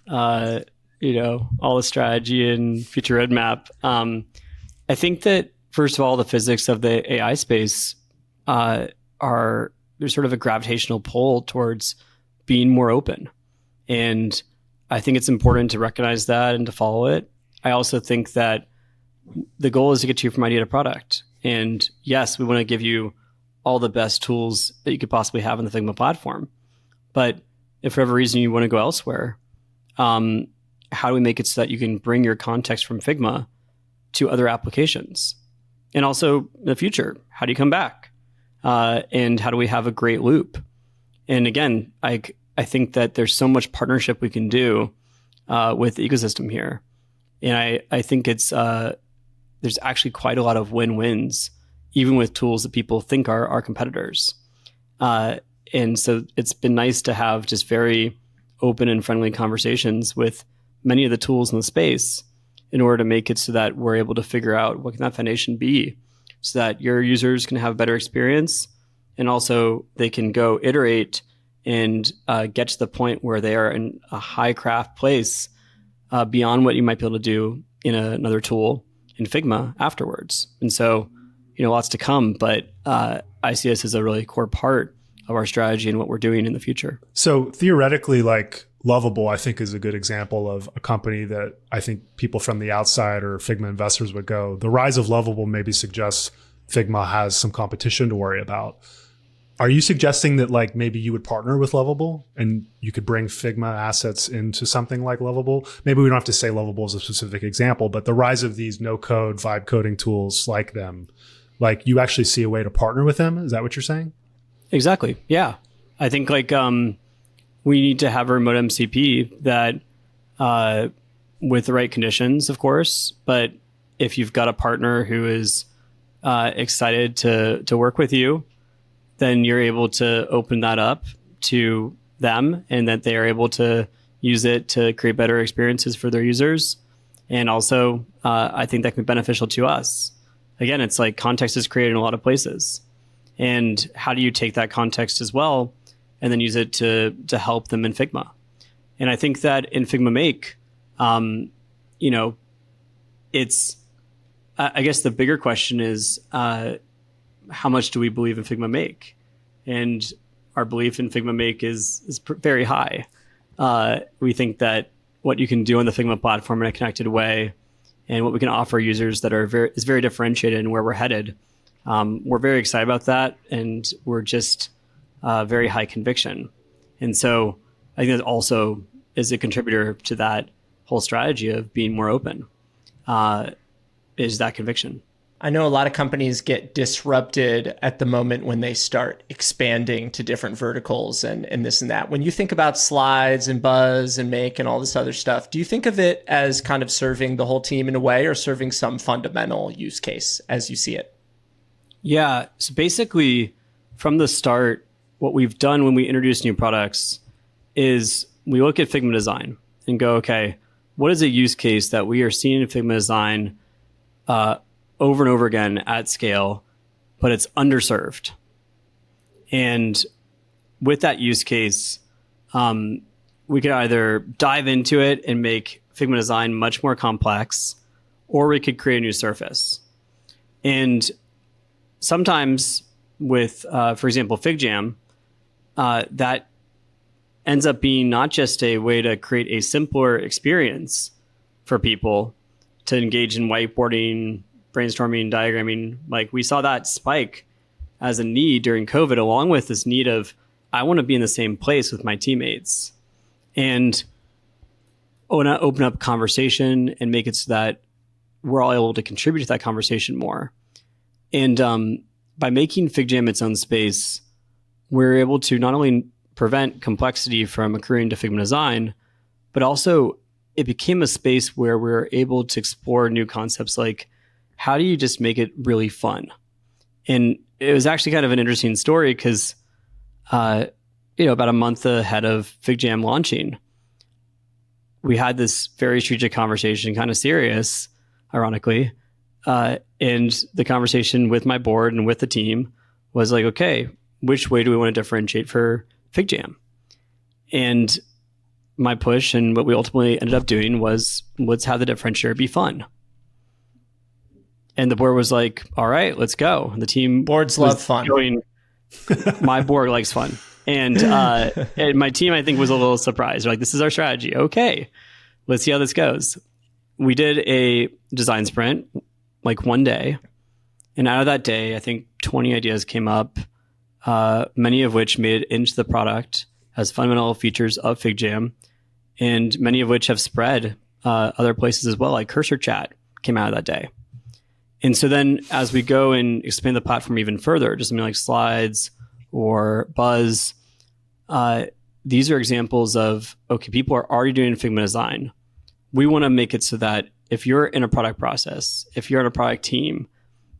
you know, all the strategy and future roadmap, I think that, first of all, the physics of the AI space there's sort of a gravitational pull towards being more open. And I think it's important to recognize that and to follow it. I also think that the goal is to get you from idea to product. And yes, we want to give you all the best tools that you could possibly have in the Figma platform. But if for whatever reason you want to go elsewhere, how do we make it so that you can bring your context from Figma to other applications? And also in the future, how do you come back? And how do we have a great loop? And again, I think that there's so much partnership we can do with the ecosystem here. And I think it's there's actually quite a lot of win-wins, even with tools that people think are our competitors. And so it's been nice to have just very open and friendly conversations with many of the tools in the space in order to make it so that we're able to figure out what can that foundation be so that your users can have a better experience and also they can go iterate and get to the point where they are in a high craft place beyond what you might be able to do in another tool in Figma afterwards. And so, you know, lots to come, but I see this as a really core part of our strategy and what we're doing in the future. So theoretically, like Lovable, I think is a good example of a company that I think people from the outside or Figma investors would go, the rise of Lovable maybe suggests Figma has some competition to worry about. Are you suggesting that like maybe you would partner with Lovable and you could bring Figma assets into something like Lovable? Maybe we don't have to say Lovable is a specific example, but the rise of these no code vibe coding tools like them, like you actually see a way to partner with them? Is that what you're saying? Exactly. Yeah. I think like we need to have a remote MCP that with the right conditions, of course, but if you've got a partner who is excited to work with you, then you're able to open that up to them and that they are able to use it to create better experiences for their users. And also, I think that can be beneficial to us. Again, it's like context is created in a lot of places. And how do you take that context as well and then use it to help them in Figma? And I think that in Figma Make, you know, it's, I guess the bigger question is, how much do we believe in Figma Make? And our belief in Figma Make is very high. We think that what you can do on the Figma platform in a connected way and what we can offer users that is very differentiated in where we're headed. We're very excited about that, and we're just very high conviction. And so I think that also is a contributor to that whole strategy of being more open, is that conviction. I know a lot of companies get disrupted at the moment when they start expanding to different verticals and this and that. When you think about slides and Buzz and Make and all this other stuff, do you think of it as kind of serving the whole team in a way or serving some fundamental use case as you see it? Yeah. So basically, from the start, what we've done when we introduce new products is we look at Figma design and go, okay, what is a use case that we are seeing in Figma design over and over again at scale, but it's underserved? And with that use case, we could either dive into it and make Figma design much more complex, or we could create a new surface. And sometimes with, for example, FigJam, that ends up being not just a way to create a simpler experience for people to engage in whiteboarding, brainstorming, diagramming. Like we saw that spike as a need during COVID, along with this need of, I want to be in the same place with my teammates. And I want to open up conversation and make it so that we're all able to contribute to that conversation more. And by making FigJam its own space, we're able to not only prevent complexity from accruing to Figma design, but also it became a space where we're able to explore new concepts like, how do you just make it really fun? And it was actually kind of an interesting story because, about a month ahead of FigJam launching, we had this very strategic conversation, kind of serious, ironically. And the conversation with my board and with the team was like, okay, which way do we want to differentiate for FigJam? And my push and what we ultimately ended up doing was, let's have the differentiator be fun. And the board was like, all right, let's go. And the team boards love fun. My board likes fun. And my team, I think, was a little surprised. They're like, this is our strategy. Okay, let's see how this goes. We did a design sprint, like one day. And out of that day, I think 20 ideas came up, many of which made it into the product as fundamental features of FigJam, and many of which have spread other places as well, like Cursor Chat came out of that day. And so then as we go and expand the platform even further, just something like Slides or Buzz, these are examples of, okay, people are already doing Figma design. We want to make it so that if you're in a product process, if you're in a product team,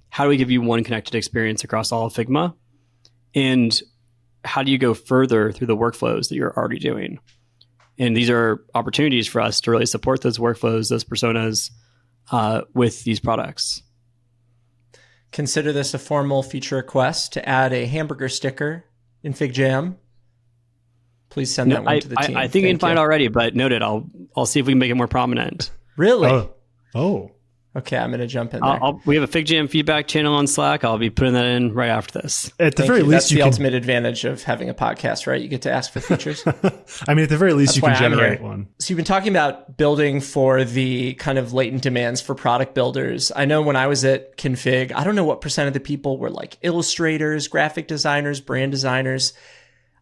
how do we give you one connected experience across all of Figma? And how do you go further through the workflows that you're already doing? And these are opportunities for us to really support those workflows, those personas with these products. Consider this a formal feature request to add a hamburger sticker in FigJam. Please send that one to the team. I think you can find it already, but noted. I'll see if we can make it more prominent. Really? Oh. Okay, I'm going to jump in there. We have a FigJam feedback channel on Slack. I'll be putting that in right after this. At the very least, that's the ultimate advantage of having a podcast, right? You get to ask for features. I mean, at the very least, you can generate one. So you've been talking about building for the kind of latent demands for product builders. I know when I was at Config, I don't know what percent of the people were like illustrators, graphic designers, brand designers.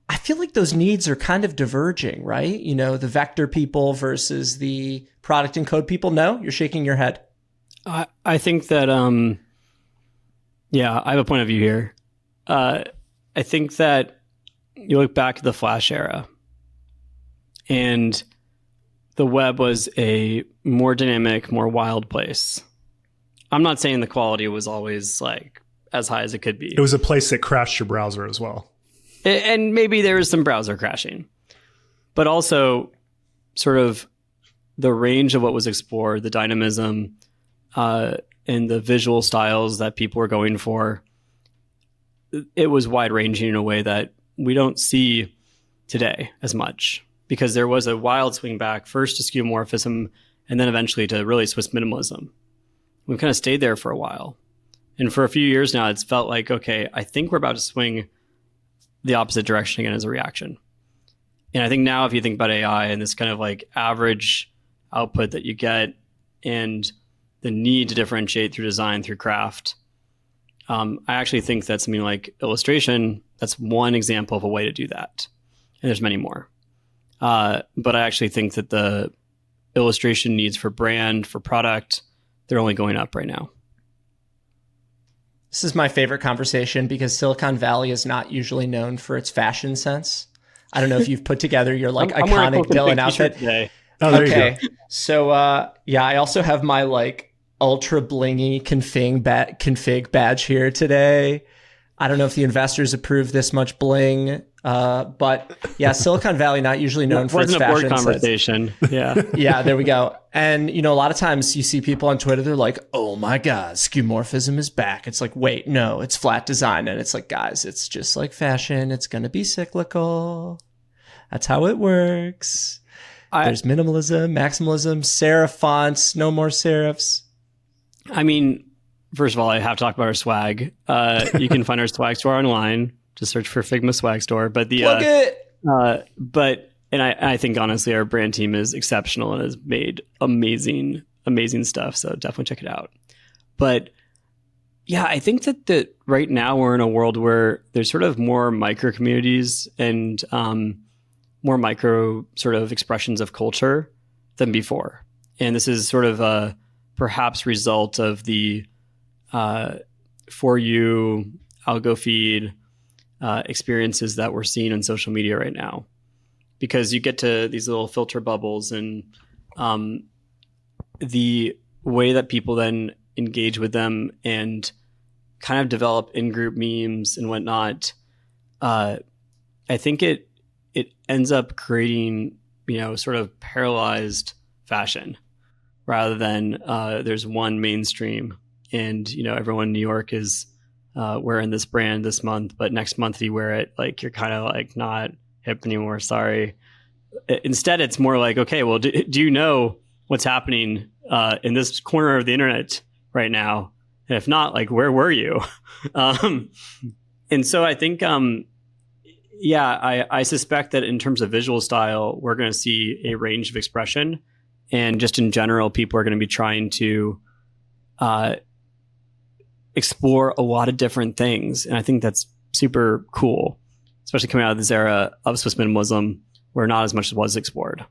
I feel like those needs are kind of diverging, right? You know, the vector people versus the product and code people. No, you're shaking your head. I think that, I have a point of view here. I think that you look back at the Flash era and the web was a more dynamic, more wild place. I'm not saying the quality was always like as high as it could be. It was a place that crashed your browser as well. And maybe there was some browser crashing, but also sort of the range of what was explored, the dynamism, and the visual styles that people were going for, it was wide ranging in a way that we don't see today as much, because there was a wild swing back first to skeuomorphism and then eventually to really Swiss minimalism. We've kind of stayed there for a while. And for a few years now, it's felt like, okay, I think we're about to swing the opposite direction again as a reaction. And I think now if you think about AI and this kind of like average output that you get and the need to differentiate through design, through craft, I actually think that something like illustration, that's one example of a way to do that. And there's many more. But I actually think that the illustration needs for brand, for product, they're only going up right now. This is my favorite conversation because Silicon Valley is not usually known for its fashion sense. I don't know if you've put together your like iconic Dylan outfit. Today. Oh, there you go. So I also have my like ultra blingy config badge here today. I don't know if the investors approve this much bling, but yeah, Silicon Valley not usually known for its wasn't a board fashion. conversation. Yeah. Yeah, there we go. And, you know, a lot of times you see people on Twitter, they're like, oh my God, skeuomorphism is back. It's like, wait, no, it's flat design. And it's like, guys, it's just like fashion. It's going to be cyclical. That's how it works. There's minimalism, maximalism, serif fonts, no more serifs. I mean, first of all, I have to talk about our swag. You can find our swag store online. Just search for Figma Swag Store. But Plug it. I think honestly, our brand team is exceptional and has made amazing stuff. So definitely check it out. But yeah, I think that right now we're in a world where there's sort of more micro communities and more micro sort of expressions of culture than before. And this is sort of a perhaps result of the For You algo feed experiences that we're seeing on social media right now, because you get to these little filter bubbles and the way that people then engage with them and kind of develop in-group memes and whatnot. I think it ends up creating, sort of paralyzed fashion rather than there's one mainstream and, everyone in New York is wearing this brand this month, but next month you wear it, like you're kind of like not hip anymore. Sorry. Instead, it's more like, okay, well, do you know what's happening in this corner of the internet right now? And if not, like, where were you? And so I think, I suspect that in terms of visual style, we're going to see a range of expression. And just in general, people are going to be trying to explore a lot of different things. And I think that's super cool, especially coming out of this era of Swiss minimalism where not as much was explored.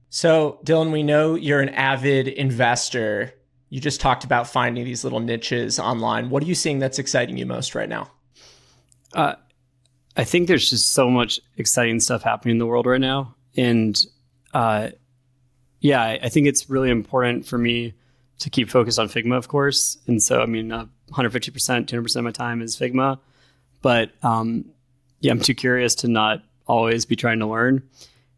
So, Dylan, we know you're an avid investor. You just talked about finding these little niches online. What are you seeing that's exciting you most right now? I think there's just so much exciting stuff happening in the world right now. And I think it's really important for me to keep focused on Figma, of course. And so, 150%, 200% of my time is Figma. But I'm too curious to not always be trying to learn.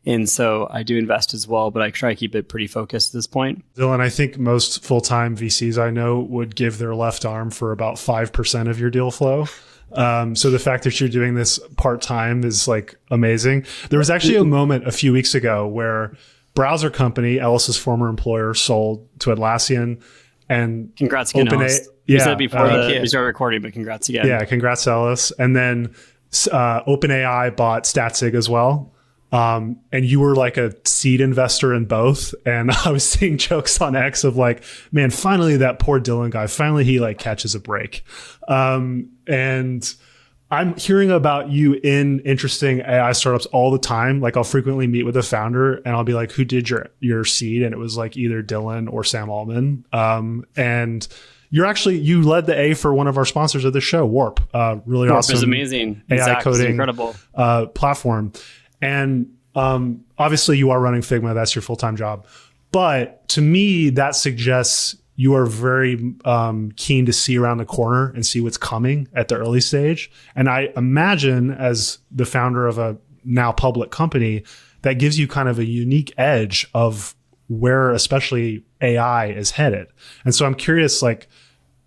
And so I do invest as well, but I try to keep it pretty focused at this point. Dylan, I think most full-time VCs I know would give their left arm for about 5% of your deal flow. So the fact that you're doing this part-time is like amazing. There was actually a moment a few weeks ago where browser company, Ellis's former employer, sold to Atlassian, and congrats again, Ellis. You said it before we started recording, but congrats again. Yeah, congrats, Ellis. And then OpenAI bought StatSig as well. And you were like a seed investor in both. And I was seeing jokes on X of like, man, finally that poor Dylan guy, finally he like catches a break. And I'm hearing about you in interesting AI startups all the time. Like I'll frequently meet with a founder and I'll be like, who did your seed? And it was like either Dylan or Sam Altman. And you led the A for one of our sponsors of the show, Warp. Really Warp awesome. Is amazing. AI coding, incredible platform. And obviously you are running Figma. That's your full-time job. But to me, that suggests you are very keen to see around the corner and see what's coming at the early stage. And I imagine as the founder of a now public company, that gives you kind of a unique edge of where especially AI is headed. And so I'm curious, like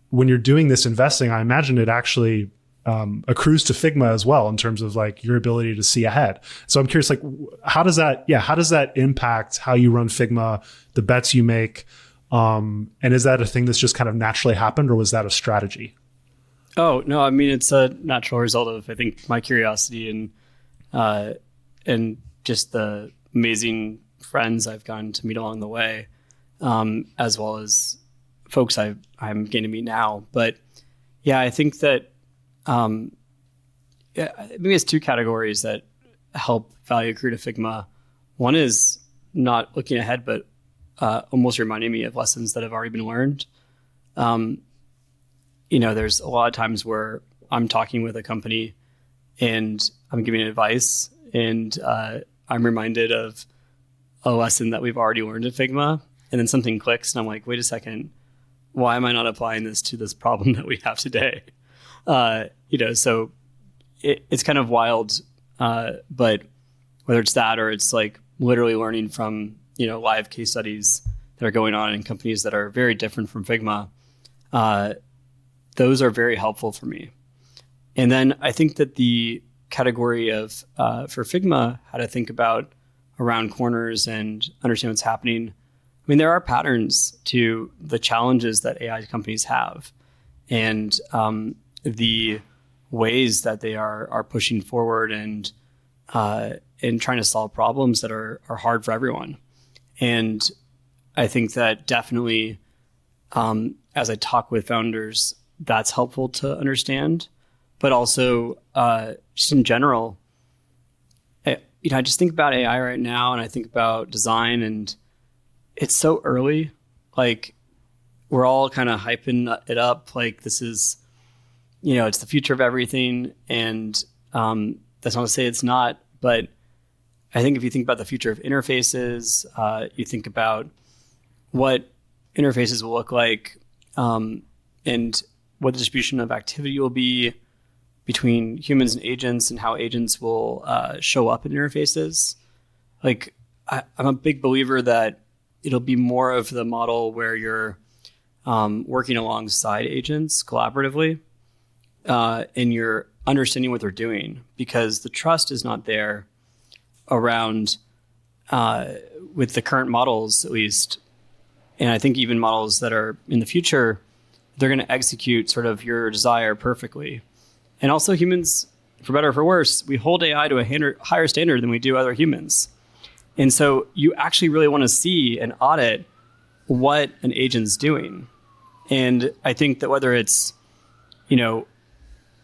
when you're doing this investing, I imagine it actually accrues to Figma as well in terms of like your ability to see ahead. So I'm curious, like how does that impact how you run Figma, the bets you make? And is that a thing that's just kind of naturally happened, or was that a strategy? Oh, no, it's a natural result of, I think, my curiosity and just the amazing friends I've gotten to meet along the way, as well as folks I'm getting to meet now. But yeah, I think that maybe it's two categories that help value accrue to Figma. One is not looking ahead, but almost reminding me of lessons that have already been learned. There's a lot of times where I'm talking with a company and I'm giving advice and I'm reminded of a lesson that we've already learned in Figma. And then something clicks and I'm like, wait a second, why am I not applying this to this problem that we have today? So it's kind of wild. But whether it's that or it's like literally learning from, live case studies that are going on in companies that are very different from Figma, those are very helpful for me. And then I think that the category of, for Figma, how to think about around corners and understand what's happening. I mean, there are patterns to the challenges that AI companies have and the ways that they are pushing forward and trying to solve problems that are hard for everyone. And I think that definitely, as I talk with founders, that's helpful to understand. But also, just in general, I just think about AI right now, and I think about design, and it's so early. Like, we're all kind of hyping it up, like this is, it's the future of everything, and that's not to say it's not. But I think if you think about the future of interfaces, you think about what interfaces will look like, and what the distribution of activity will be between humans and agents, and how agents will show up in interfaces. Like, I'm a big believer that it'll be more of the model where you're working alongside agents collaboratively, and you're understanding what they're doing, because the trust is not there around, with the current models at least. And I think even models that are in the future, they're going to execute sort of your desire perfectly. And also humans, for better or for worse, we hold AI to a higher standard than we do other humans. And so you actually really want to see and audit what an agent's doing. And I think that whether it's,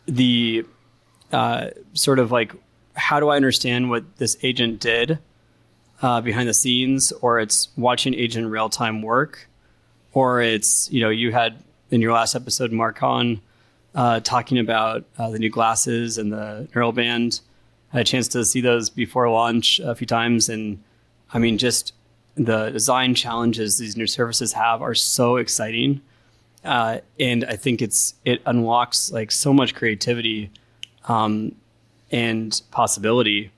the sort of like, how do I understand what this agent did behind the scenes, or it's watching agent real-time work, or it's, you had in your last episode, Mark Hahn, talking about the new glasses and the neural band. I had a chance to see those before launch a few times. And I mean, just the design challenges these new services have are so exciting. And I think it unlocks like so much creativity and possibility.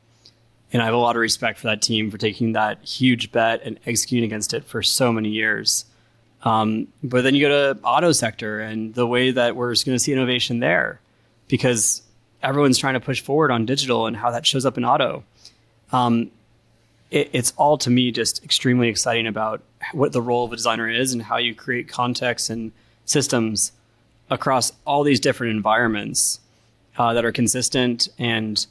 And I have a lot of respect for that team for taking that huge bet and executing against it for so many years. But then you go to auto sector and the way that we're going to see innovation there, because everyone's trying to push forward on digital and how that shows up in auto. It's all, to me, just extremely exciting about what the role of a designer is and how you create context and systems across all these different environments that are consistent and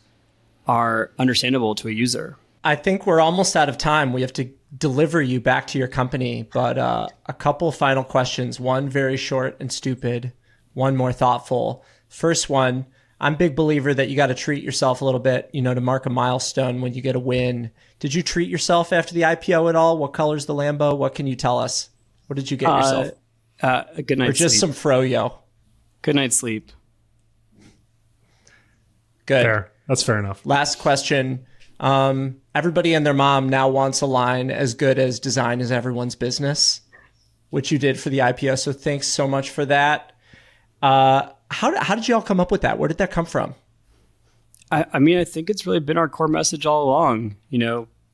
are understandable to a user. I think we're almost out of time. We have to deliver you back to your company, but a couple final questions. One very short and stupid, one more thoughtful. First one, I'm a big believer that you got to treat yourself a little bit, to mark a milestone when you get a win. Did you treat yourself after the IPO at all? What color's the Lambo? What can you tell us? What did you get yourself? A good night's sleep. Or just some froyo? Good night's sleep. Good. Fair. That's fair enough. Last question. Everybody and their mom now wants a line as good as design is everyone's business, which you did for the IPO. So thanks so much for that. How did you all come up with that? Where did that come from? I mean, I think it's really been our core message all along,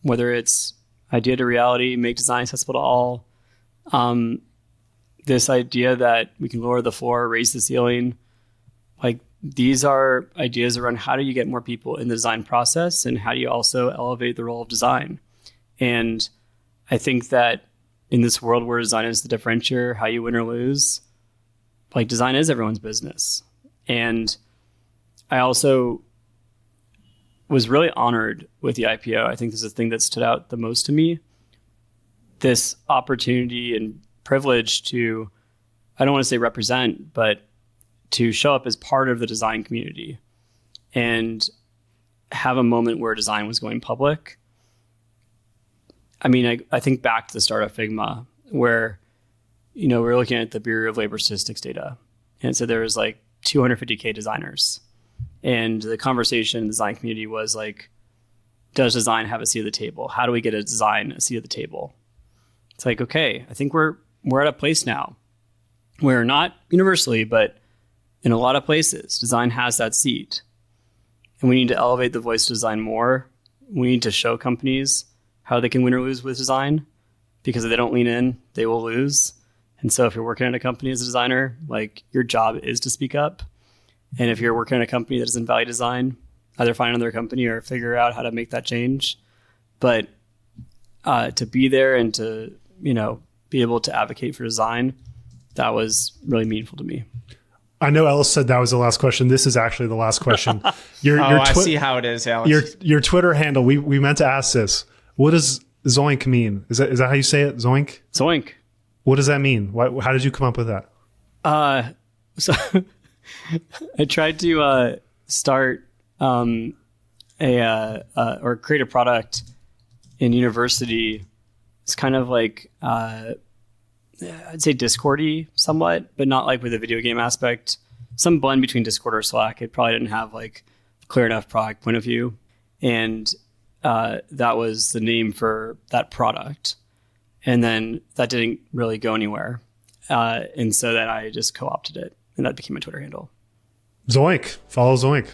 whether it's idea to reality, make design accessible to all. This idea that we can lower the floor, raise the ceiling, like these are ideas around how do you get more people in the design process and how do you also elevate the role of design. And I think that in this world where design is the differentiator, how you win or lose, like design is everyone's business. And I also was really honored with the IPO. I think this is the thing that stood out the most to me. This opportunity and privilege to, I don't want to say represent, but to show up as part of the design community and have a moment where design was going public. I mean, I think back to the start of Figma where, we're looking at the Bureau of Labor Statistics data. And so there was like 250K designers. And the conversation in the design community was like, does design have a seat at the table? How do we get a seat at the table? It's like, okay, I think we're at a place now where not universally, but in a lot of places, design has that seat. And we need to elevate the voice of design more. We need to show companies how they can win or lose with design, because if they don't lean in, they will lose. And so if you're working at a company as a designer, like, your job is to speak up. And if you're working at a company that doesn't value design, either find another company or figure out how to make that change. But to be there and to, be able to advocate for design, that was really meaningful to me. I know Ellis said that was the last question. This is actually the last question. I see how it is, Alex. Your Twitter handle, we meant to ask this. What does zoink mean? Is that how you say it? Zoink? Zoink. What does that mean? How did you come up with that? So I tried to start or create a product in university. It's kind of like I'd say Discord-y somewhat, but not like with a video game aspect. Some blend between Discord or Slack. It probably didn't have like clear enough product point of view, and that was the name for that product. And then that didn't really go anywhere, and so then I just co-opted it, and that became my Twitter handle. Zoink. Follow Zoink.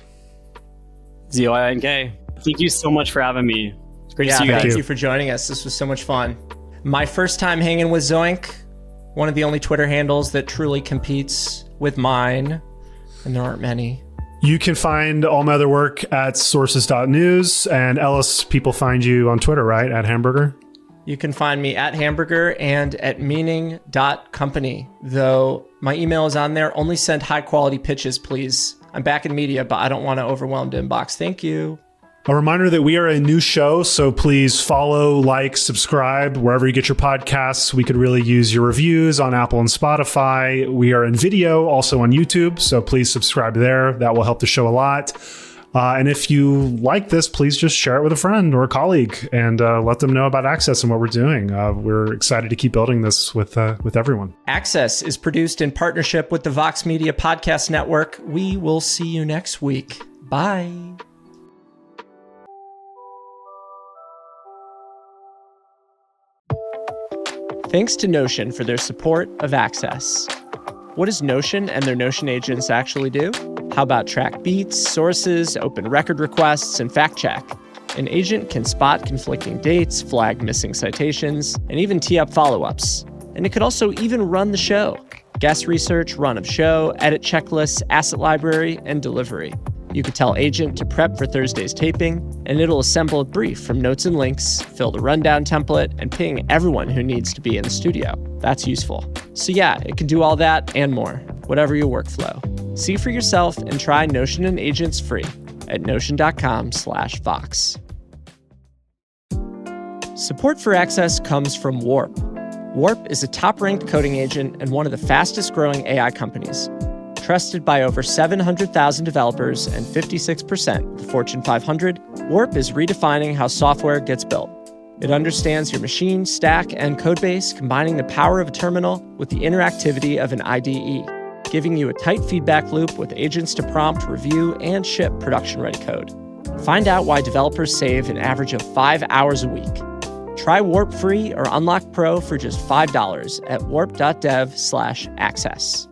ZOINK. Thank you so much for having me. It's great to see you guys. Thank you for joining us. This was so much fun. My first time hanging with Zoink, one of the only Twitter handles that truly competes with mine, and there aren't many. You can find all my other work at sources.news. And Ellis, people find you on Twitter, right? At Hamburger? You can find me at Hamburger and at meaning.company. Though my email is on there. Only send high quality pitches, please. I'm back in media, but I don't want to overwhelm the inbox. Thank you. A reminder that we are a new show, so please follow, like, subscribe wherever you get your podcasts. We could really use your reviews on Apple and Spotify. We are in video, also on YouTube, so please subscribe there. That will help the show a lot. And if you like this, please just share it with a friend or a colleague and let them know about Access and what we're doing. We're excited to keep building this with everyone. Access is produced in partnership with the Vox Media Podcast Network. We will see you next week. Bye. Thanks to Notion for their support of Access. What does Notion and their Notion agents actually do? How about track beats, sources, open record requests, and fact check? An agent can spot conflicting dates, flag missing citations, and even tee up follow-ups. And it could also even run the show. Guest research, run of show, edit checklists, asset library, and delivery. You could tell Agent to prep for Thursday's taping, and it'll assemble a brief from notes and links, fill the rundown template, and ping everyone who needs to be in the studio. That's useful. So yeah, it can do all that and more, whatever your workflow. See for yourself and try Notion and Agents free at notion.com/Vox. Support for Access comes from Warp. Warp is a top-ranked coding agent and one of the fastest-growing AI companies. Trusted by over 700,000 developers and 56% of the Fortune 500, Warp is redefining how software gets built. It understands your machine, stack, and codebase, combining the power of a terminal with the interactivity of an IDE, giving you a tight feedback loop with agents to prompt, review, and ship production-ready code. Find out why developers save an average of 5 hours a week. Try Warp free or unlock Pro for just $5 at warp.dev/access.